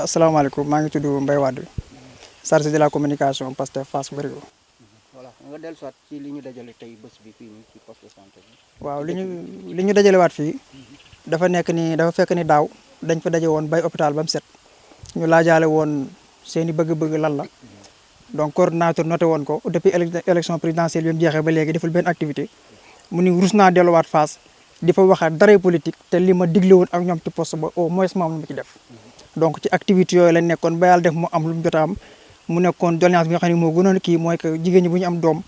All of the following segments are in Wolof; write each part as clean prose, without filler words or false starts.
asalaamaaleykum maa ngi tudd Mbaye Wade chargé de la communication Pastef Fass Barigo. voilà nga dellusiwaat ci li ñu dajale tey bés bi fii nii ci poste de santé bi. waaw li ñu dajalewaat fii dafa fekk ni daaw dañ fa daje woon bay hôpital ba mu set ñu laajaale woon seen i bëgg-bëgg lan la donc coordonnateur noté woon ko depuis élection présidentielle bi mu jeexee ba léegi deful benn activité mu ni rus naa delluwaat Fass di fa waxaat dara politique te li ma digle woon ak ñoom ci poste ba au moins moom lu ma ci def. donc ci activité yooyu lañ nekkoon ba yàlla def mu am lu mu jot a am mu nekkoon doléance bi nga xam ne moo gënoon kii mooy que jigéen ñi bu ñu am doom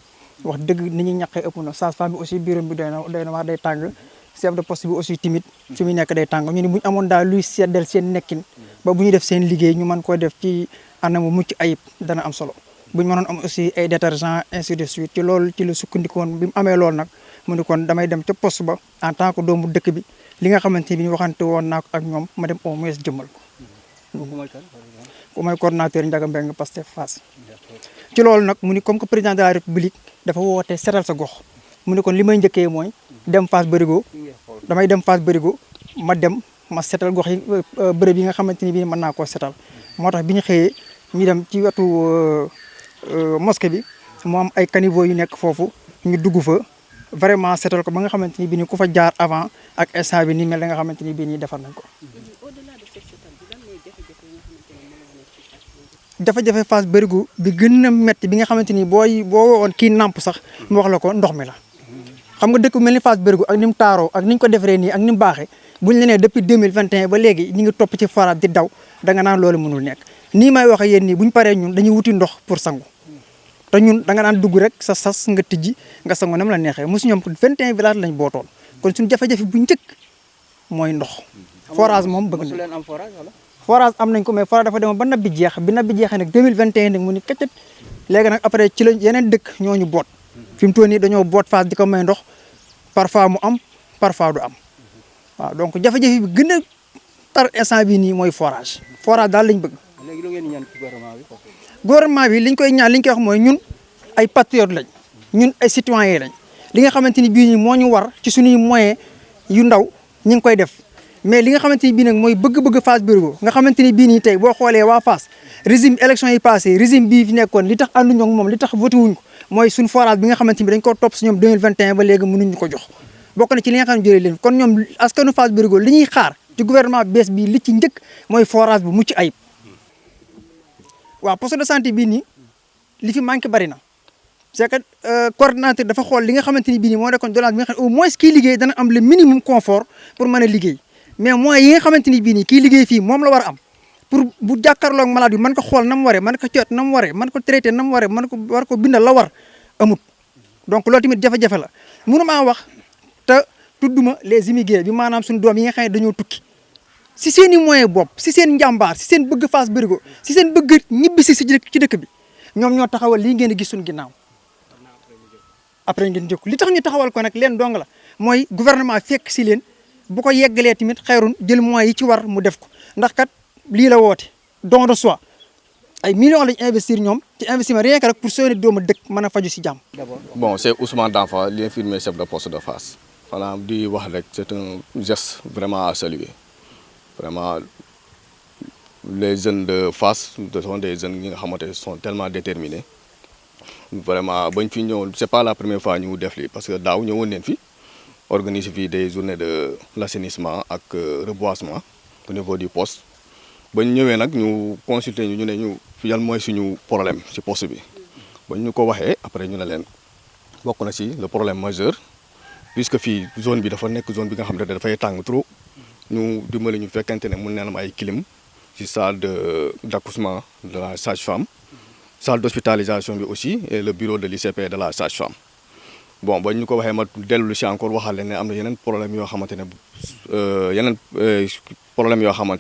wax dëgg ni ñuy ñaqee ëpp na sage-femme bi aussi bureau bi doy na wax day tàng chef de poste bi aussi timide fi muy nekk day tàng ñu ne bu ñu amoon daal luy seddal seen nekkin ba bu ñu def seen liggéey ñu mën koo def ci anamu mucc ayib dana am solo bu ñu mënoon am aussi ay détergent ainsi de suite ci loolu ci la sukkandikoon bi mu amee loolu nag mu ni kon damay dem ca poste ba en tant que doomu dëkk bi li nga xamante ni waxante woon naa ko ak ñoom ma dem au moins jëmmal ko. ku mooy coordonnateur Ndiaga Mbengue Pastef Fass ci loolu nag mu ni comme que président de la république dafa woote setal sa gox mu ni kon li may njëkkee mooy dem Fass Barigo damay dem Fass Barigo ma setal gox yi bërëb yi nga xamante ni bii mën naa koo setal moo tax bi ñu xëyee ñu dem ci wetu mosquée bi mu am ay caniveau yu nekk foofu ñu dugg fa vraiment setal ko ba nga xamante ni bii ku fa jaar avant ak instant bi ni mel da nga xamante ni bii defar nañ ko. jafe-jafe Fass Barigo bi gën a metti bi nga xamante ni boo woon kii nàmp sax mu wax la ko ndox mi la xam nga dëkk bu mel ni Fass Barigo ak ni mu taaroo ak ni ñu ko defaree nii ak ni mu baaxee buñ la nee depuis 2021 ba léegi ñu ngi topp ci forage di daw da nga naan loolu mënul nekk nii may wax ak yéen nii buñ paree ñun dañuy wuti ndox pour sangu te ñun da nga naan dugg rek sa sas nga tijji nga sangu nam la neexee mosu ñoom 21 villages lañ bootoon kon suñu jafe-jafe bu njëkk mooy ndox forage moom bëgg na forage am nañ ko mais forage dafa demoon ba nab bi jeex bi nab bi jeexee nag 2021 nag mu ni këccët léegi nag après ci la yeneen dëkk ñooñu boot fi mu toll nii dañoo boot Fass di ko may ndox parfois mu am parfois du am waaw donc jafe-jafe bi gën a tar instant bii nii mooy forage daal lañ bëgg. léegi lu ngeen di ñaan ci gouvernement bi. gouvernement bi liñ koy wax mooy ñun ay patriotes lañ ñun ay citoyens lañ li nga xamante ni bii nii moo ñu war ci suñuy moyens yu ndaw ñu ngi koy def. mais li nga xamante ni bii nag mooy bëgg-bëgg Fass Barigo nga xamante ni bii nii tey boo xoolee waa Fass régime élection yi passé régime bii fi nekkoon li tax ànduñu ak moom li tax voté wuñ ko mooy suñu forage bi nga xamante ni dañ ko topp si ñoom 2021 ba léegi mënuñu ko jox bokk na ci li nga xam ne jëlee leen kon ñoom askanu Fass Barigo li ñuy xaar ci gouvernement bees bii li ci njëkk mooy forage bu mucc ayib waaw poste de santé bii nii li fi manqué bari na c'est que coordonnateur dafa xool li nga xamante ni bii nii moo nekkoon doléance bi nga xam ne au moins kii liggéey dana am le minimum confort pour mën a liggéey mais moyens yi nga xamante ni bii nii kii liggéey fii moom la war a am pour bu jàkkaarloog malade bi mën ko xool na mu waree mën ko coot na mu waree mën ko traité na mu waree mën ko war ko bindal la war amut donc loolu tamit jafe-jafe la mënumaa wax te tudduma les immigrés bi maanaam suñu doom yi nga xam ne dañoo tukki si seen i moyens bopp si seen njàmbaar si seen bëgg Fass Barigo si seen bëgg ñibbi si ci dëkk bi ñoom ñoo taxawal lii ngeen di gis suñu ginnaaw après ngeen jëkku li tax ñu taxawal ko nag leen dong la mooy gouvernement fekk si leen bu ko yeggalee tamit xeyrun jël moyens yi ci war mu def ko ndax kat lii la woote don de soi ay millions lañ investir ñoom ci investissement rien que rek pour soo doomu dëkk mën a faju si jàmm. Bon, c'est Ousmane Danfa, l'infirmier chef de poste de Fass. Voilà, di wax rek c'est un geste vraiment à saluer. Vraiment, les jeunes de Fass sont des jeunes qui sont tellement déterminés. Vraiment, bañ fi ñëw c'est pas la première fois ñu def lii parce que daaw ñëwoon neen fi organiser fii des journées de l'assainissement ak reboisement au niveau du poste. bañ ñëwee nag ñu consulter ñu ne ñu yan mooy suñu problème ci poste bi bañ ñu ko waxee après ñu ne leen bokk na ci le problème majeur puisque fii zone bi dafa nekk zone bi nga xam ne dafay tàng trop ñu dimbali ñu fekkente ne mun neen am ay clim ci salle d'accouchement de la sage-femme salle d'hospitalisation bi aussi et le bureau de l'ICP de la sage-femme. Bon bañ ñu ko waxee ma dellu ci encore waxal leen ne am na yeneen problème yoo xamante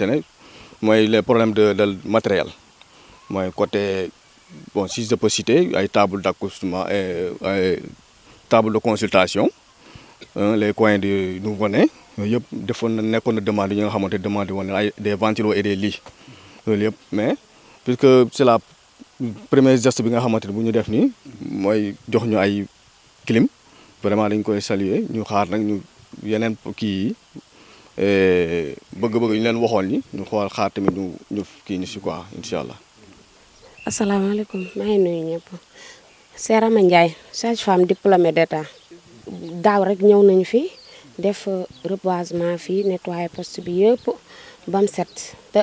ne mooy les problèmes de matériel mooy côté bon si je peux citer ay table d'accouchement et table de consultation les coins du nouveau-né yooyu yëpp defoon na nekkoon na demande yi nga xamante demande woon ay des ventilos et des lits loolu yëpp mais puisque c'est la première geste bi nga xamante ne bu ñu def nii mooy jox ñu ay clim vraiment dañ koy saluer ñu xaar nag ñu yeneen kii yi et bëgg-bëgg ñu leen waxoon ni ñu xool xaar tamit ñu kii ñu si quoi incha allah. asalaamaaleykum maa ngi nuyu ñëpp. Serama Ndiaye sage-femme diplômée d'état daaw rek ñëw nañu fi def reboisement fii nettoyer poste bi yëpp ba mu set te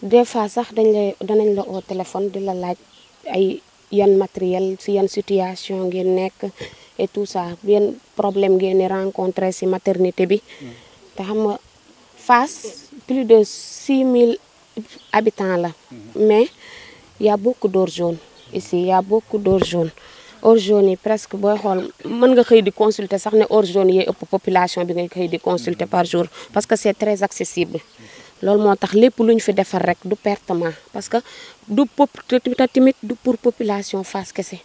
des fois sax danañ la au téléphone di la laaj ay yan matériel si yan situation ngeen nekk et tout ça yan problème ngeen di rencontré si maternité bi te xam nga Fass plus de 6000 habitants la mais y a beaucoup d'ores jaunes ici y a beaucoup d'ores jaunes. Hors jaune yi presque booy xool mën nga xëy di consulter sax ne hors jaune yi ëpp population bi ngay xëy di consulter par jour parce que c'est très accessible loolu moo tax lépp lu ñu fi defar rek du pertement parce que tamit du pour population Fass kese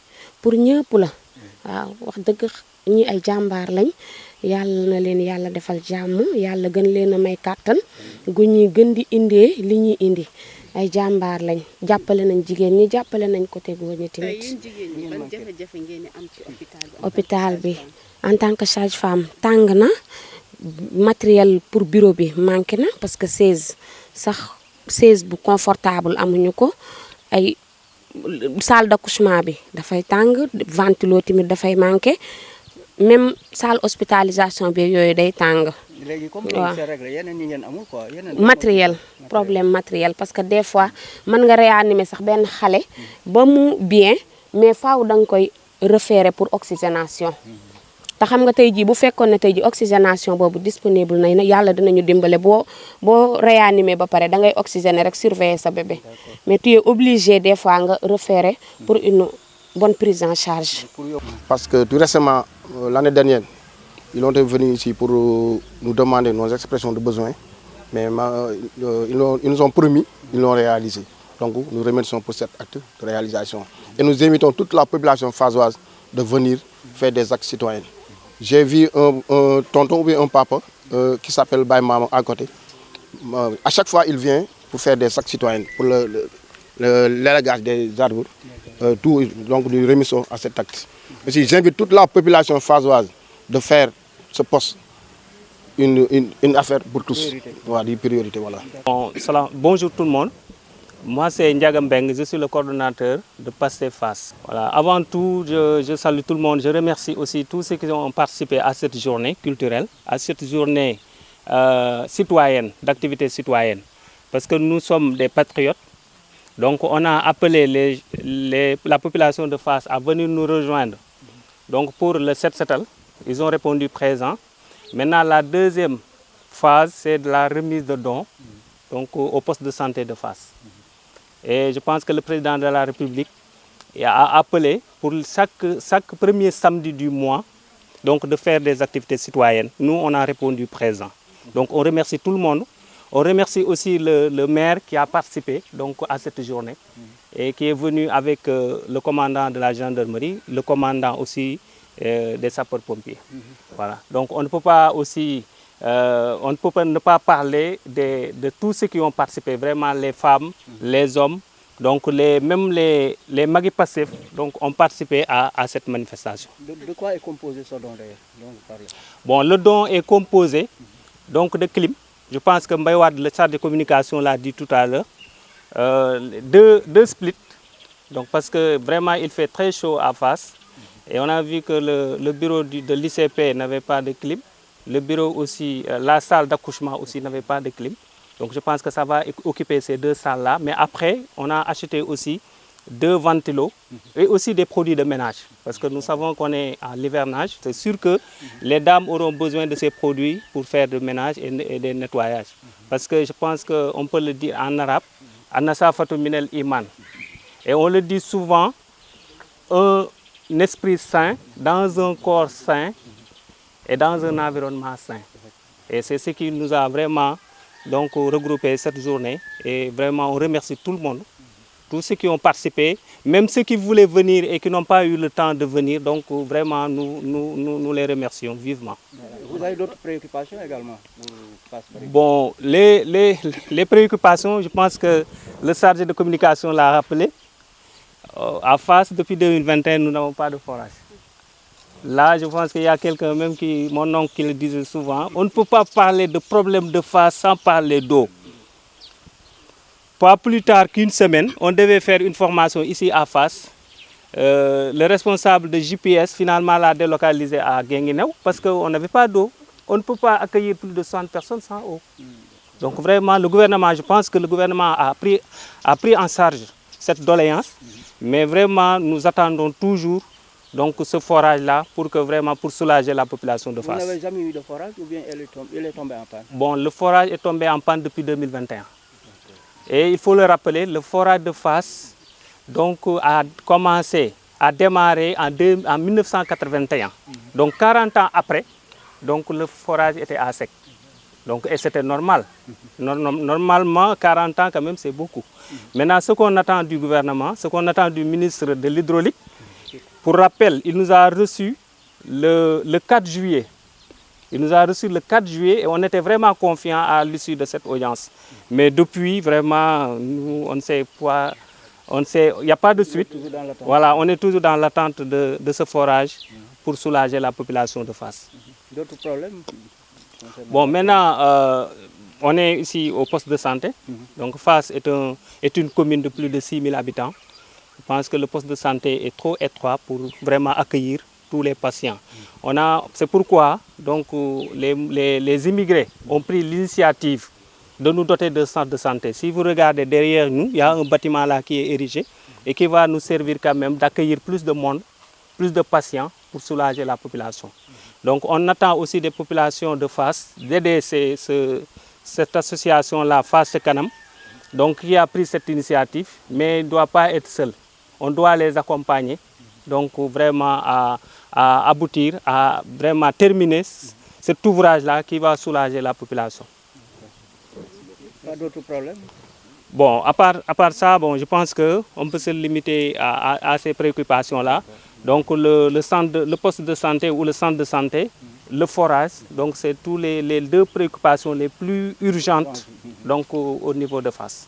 pour ñëpp la waaw wax dëgg ñi ay jàmbaar lañ yàlla na leen yàlla defal jàmm yàlla gën leen a may kàttan gu ñuy gën di indee li ñuy indi ay jàmbaar lañ jàppale nañ jigéen ñi jàppale nañ côté góor ñi tamit. yéen jigéen ñi ban jafe-jafe ngeen di am ci hôpital bi en tant que sage-femme tàng na matériel pour bureau bi manqué na parce que chaise bu confortable amuñu ko ay salle d'accouchement bi dafay tàng ventilo tamit dafay manqué même salle hospitalisation bi yooyu day tàng. léegi comme c'est réglé yeneen ñi ngeen amul quoi matériel problème matériel parce que des fois mën nga réanimer sax benn xale ba mu bien mais faaw da nga koy référer pour oxygénation te xam nga tey jii bu fekkoon ne tey jii oxygénation boobu disponible na yàlla dinañu dimbale boo réanimer ba pare da ngay oxygéner rek surveiller sa bébé mais tu es obligé des fois nga référer pour une bonne prise en charge. Parce que tout récemment l'année dernière ils ont été venus ici pour nous demander nos expressions de besoin, mais ils nous ont promis, ils l'ont réalisé. Donc nous remercions pour cet acte de réalisation. Et nous invitons toute la population fassoise de venir faire des actes citoyens. J'ai vu un tonton ou bien un papa qui s'appelle Baye Maman à côté. À chaque fois il vient pour faire des actes citoyens, pour l'élagage des arbres. Donc nous remercions à cet acte. Aussi j'invite toute la population fassoise de faire ce poste une affaire pour tous. Voilà, une priorité. Voilà. Bonjour tout le monde. Moi c'est Ndiaga Mbeng, je suis le coordonnateur de Pastef Fass. Voilà. Avant tout, je salue tout le monde. Je remercie aussi tous ceux qui ont participé à cette journée culturelle, à cette journée citoyenne, d'activité citoyenne. Parce que nous sommes des patriotes. Donc on a appelé la population de Fass à venir nous rejoindre. Donc pour le Set Setal, ils ont répondu présent. Maintenant, la deuxième phase, c'est de la remise de dons donc, au poste de santé de Fass. Et je pense que le président de la République a appelé pour chaque premier samedi du mois donc, de faire des activités citoyennes. Nous, on a répondu présent. Donc on remercie tout le monde. On remercie aussi le maire qui a participé donc, à cette journée et qui est venu avec le commandant de la gendarmerie, le commandant aussi des sapeurs-pompiers. Voilà. Donc on ne peut pas aussi, on ne peut ne pas parler de tous ceux qui ont participé, vraiment les femmes, les hommes, donc même les Magui Pastef donc ont participé à cette manifestation. De quoi est composé ce don d'ailleurs dont vous parlez? Bon, le don est composé donc de clim. Je pense que Mbaye Wade, le chargé de communication, l'a dit tout à l'heure. Deux splits, donc parce que vraiment il fait très chaud à Fass. Et on a vu que le bureau de l'ICP n'avait pas de clim. Le bureau aussi, la salle d'accouchement aussi n'avait pas de clim. Donc je pense que ça va occuper ces deux salles-là. Mais après, on a acheté aussi 2 ventilos et aussi des produits de ménage. Parce que nous savons qu'on est à l'hivernage. C'est sûr que les dames auront besoin de ces produits pour faire du ménage et des nettoyages. Parce que je pense qu'on peut le dire en arabe, Anassa Fatou Minel Iman. Et on le dit souvent, un esprit sain, dans un corps sain et dans un environnement sain. Et c'est ce qui nous a vraiment donc, regroupé cette journée. Et vraiment, on remercie tout le monde, tous ceux qui ont participé, même ceux qui voulaient venir et qui n'ont pas eu le temps de venir. Donc vraiment, nous les remercions vivement. Vous avez d'autres préoccupations également? Bon, les préoccupations, je pense que le chargé de communication l'a rappelé. À Fass, depuis 2021, nous n'avons pas de forage. Là, je pense qu'il y a quelqu'un même mon oncle qui le disait souvent, on ne peut pas parler de problème de Fass sans parler d'eau. Pas plus tard qu'une semaine, on devait faire une formation ici à Fass. Le responsable de GPS finalement l'a délocalisé à Guinguinéo parce qu'on n'avait pas d'eau. On ne peut pas accueillir plus de 100 personnes sans eau. Donc vraiment, le gouvernement, je pense que le gouvernement a pris en charge cette doléance. Mais vraiment, nous attendons toujours donc, ce forage-là pour soulager la population de Fass. Vous n'avez jamais eu de forage ou bien il est tombé en panne? Bon, le forage est tombé en panne depuis 2021. Et il faut le rappeler, le forage de Fass donc, a démarré en 1981. Donc 40 ans après, donc, le forage était à sec. Donc, et c'était normal. Normalement, 40 ans quand même, c'est beaucoup. Maintenant, ce qu'on attend du gouvernement, ce qu'on attend du ministre de l'Hydraulique, pour rappel, il nous a reçus le 4 juillet. Il nous a reçus le 4 juillet et on était vraiment confiants à l'issue de cette audience. Mais depuis, vraiment, nous, on ne sait pas, il n'y a pas de suite. Voilà, on est toujours dans l'attente de ce forage pour soulager la population de Fass. D'autres problèmes? Bon, maintenant, on est ici au poste de santé. Donc Fass est une commune de plus de 6 000 habitants. Je pense que le poste de santé est trop étroit pour vraiment accueillir tous les patients. C'est pourquoi donc, les immigrés ont pris l'initiative de nous doter de centres de santé. Si vous regardez derrière nous, il y a un bâtiment là qui est érigé et qui va nous servir quand même d'accueillir plus de monde, plus de patients pour soulager la population. Donc on attend aussi des populations de Fass d'aider cette association-là, Fass Ca Kanam, donc qui a pris cette initiative, mais ne doit pas être seule. On doit les accompagner, donc vraiment à aboutir, à vraiment terminer cet ouvrage-là qui va soulager la population. Pas d'autres problèmes? Bon, à part ça, bon, je pense qu'on peut se limiter à ces préoccupations-là. Donc le poste de santé ou le centre de santé, le forage, donc c'est tous les deux préoccupations les plus urgentes donc, au niveau de Fass.